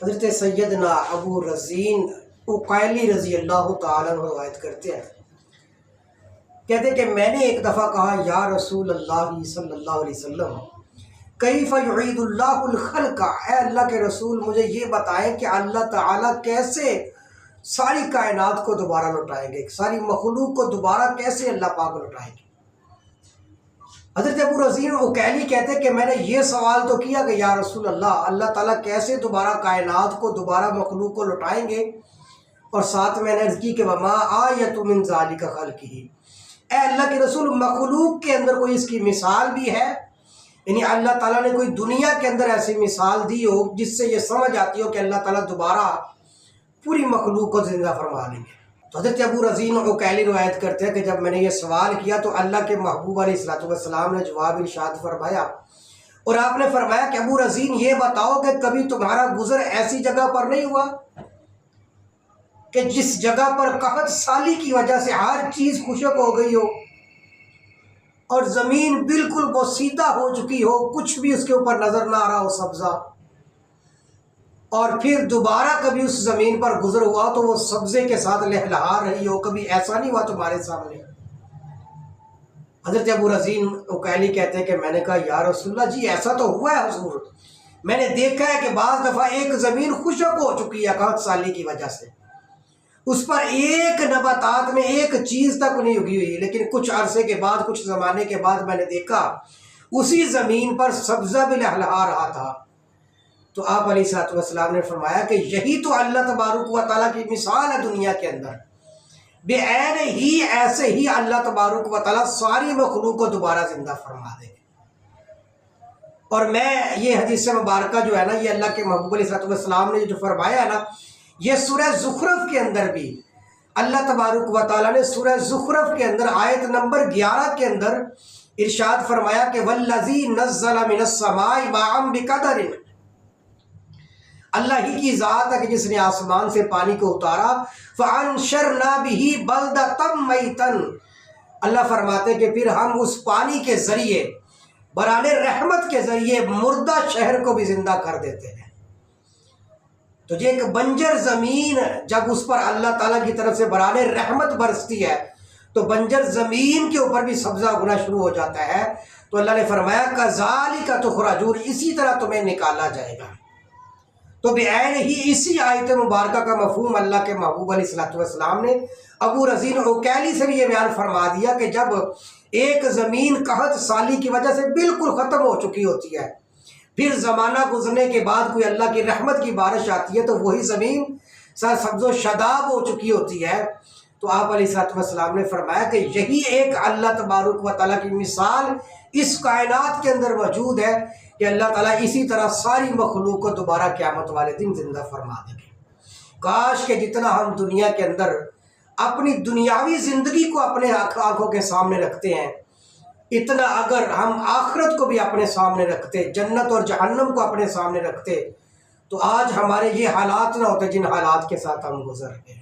حضرت سیدنا ابو رزین عقیلی رضی اللہ تعالیٰ عنہ روایت کرتے ہیں، کہتے ہیں کہ میں نے ایک دفعہ کہا یا رسول اللہ صلی اللہ علیہ وسلم کیف یعید اللہ الخلق، اے اللہ کے رسول مجھے یہ بتائیں کہ اللہ تعالیٰ کیسے ساری کائنات کو دوبارہ لوٹائیں گے، ساری مخلوق کو دوبارہ کیسے اللہ پاک لوٹائیں گے۔ حضرت ابو رزین عقیلی کہتے ہیں کہ میں نے یہ سوال تو کیا کہ یا رسول اللہ، اللہ تعالیٰ کیسے دوبارہ کائنات کو دوبارہ مخلوق کو لوٹائیں گے، اور ساتھ میں نے عرض کی کہ وما آیۃ من ذالک خلقہ، اے اللہ کے رسول مخلوق کے اندر کوئی اس کی مثال بھی ہے، یعنی اللہ تعالیٰ نے کوئی دنیا کے اندر ایسی مثال دی ہو جس سے یہ سمجھ آتی ہو کہ اللہ تعالیٰ دوبارہ پوری مخلوق کو زندہ فرما لیں گے۔ تو حضرت ابو رزین عقیلی روایت کرتے ہیں کہ جب میں نے یہ سوال کیا تو اللہ کے محبوب علیہ السلام نے جواب ارشاد فرمایا، اور آپ نے فرمایا کہ ابو رزین یہ بتاؤ کہ کبھی تمہارا گزر ایسی جگہ پر نہیں ہوا کہ جس جگہ پر قحط سالی کی وجہ سے ہر چیز خشک ہو گئی ہو اور زمین بالکل بوسیدہ ہو چکی ہو، کچھ بھی اس کے اوپر نظر نہ آ رہا ہو سبزہ، اور پھر دوبارہ کبھی اس زمین پر گزر ہوا تو وہ سبزے کے ساتھ لہلہا رہی ہو، کبھی ایسا نہیں ہوا تمہارے سامنے؟ حضرت ابو رزین عقیلی کہتے ہیں کہ میں نے کہا یا رسول اللہ جی ایسا تو ہوا ہے حضور، میں نے دیکھا ہے کہ بعض دفعہ ایک زمین خشک ہو چکی ہے قحط سالی کی وجہ سے، اس پر ایک نباتات میں ایک چیز تک نہیں اگی ہوئی، لیکن کچھ عرصے کے بعد، کچھ زمانے کے بعد میں نے دیکھا اسی زمین پر سبزہ بھی لہلہا رہا تھا۔ تو آپ علیہ السلام نے فرمایا کہ یہی تو اللہ تبارک و تعالیٰ کی مثال ہے دنیا کے اندر، بے عین ہی ایسے ہی اللہ تبارک و تعالیٰ ساری مخلوق کو دوبارہ زندہ فرما دے گے۔ اور میں یہ حدیث مبارکہ جو ہے نا، یہ اللہ کے محبوب علیہ السلام نے جو فرمایا ہے نا، یہ سورہ زخرف کے اندر بھی اللہ تبارک و تعالیٰ نے سورہ زخرف کے اندر آیت نمبر 11 کے اندر ارشاد فرمایا کہ وَالَّذِي نَزَّلَ مِنَ السَّمَاءِ مَاءً بِقَدَرٍ، اللہ ہی کی ذات ہے کہ جس نے آسمان سے پانی کو اتارا، فَأَنشَرْنَا بِهِ بَلْدَةً مَيْتًا، اللہ فرماتے کہ پھر ہم اس پانی کے ذریعے بران رحمت کے ذریعے مردہ شہر کو بھی زندہ کر دیتے ہیں۔ تو یہ ایک بنجر زمین جب اس پر اللہ تعالیٰ کی طرف سے بران رحمت برستی ہے تو بنجر زمین کے اوپر بھی سبزہ اگنا شروع ہو جاتا ہے۔ تو اللہ نے فرمایا کذالک تخرجون، اسی طرح تمہیں نکالا جائے گا۔ تو بے عین ہی اسی آیت مبارکہ کا مفہوم اللہ کے محبوب علیہ السلام نے ابو رزین عقیلی سے بھی یہ بیان فرما دیا کہ جب ایک زمین قحط سالی کی وجہ سے بالکل ختم ہو چکی ہوتی ہے، پھر زمانہ گزرنے کے بعد کوئی اللہ کی رحمت کی بارش آتی ہے تو وہی زمین سبز و شاداب ہو چکی ہوتی ہے۔ تو آپ علیہ السلام نے فرمایا کہ یہی ایک اللہ تبارک و تعالیٰ کی مثال اس کائنات کے اندر موجود ہے کہ اللہ تعالیٰ اسی طرح ساری مخلوق کو دوبارہ قیامت والے دن زندہ فرما دیں گے۔ کاش کہ جتنا ہم دنیا کے اندر اپنی دنیاوی زندگی کو اپنے آنکھوں کے سامنے رکھتے ہیں، اتنا اگر ہم آخرت کو بھی اپنے سامنے رکھتے، جنت اور جہنم کو اپنے سامنے رکھتے، تو آج ہمارے یہ حالات نہ ہوتے جن حالات کے ساتھ ہم گزر گئے۔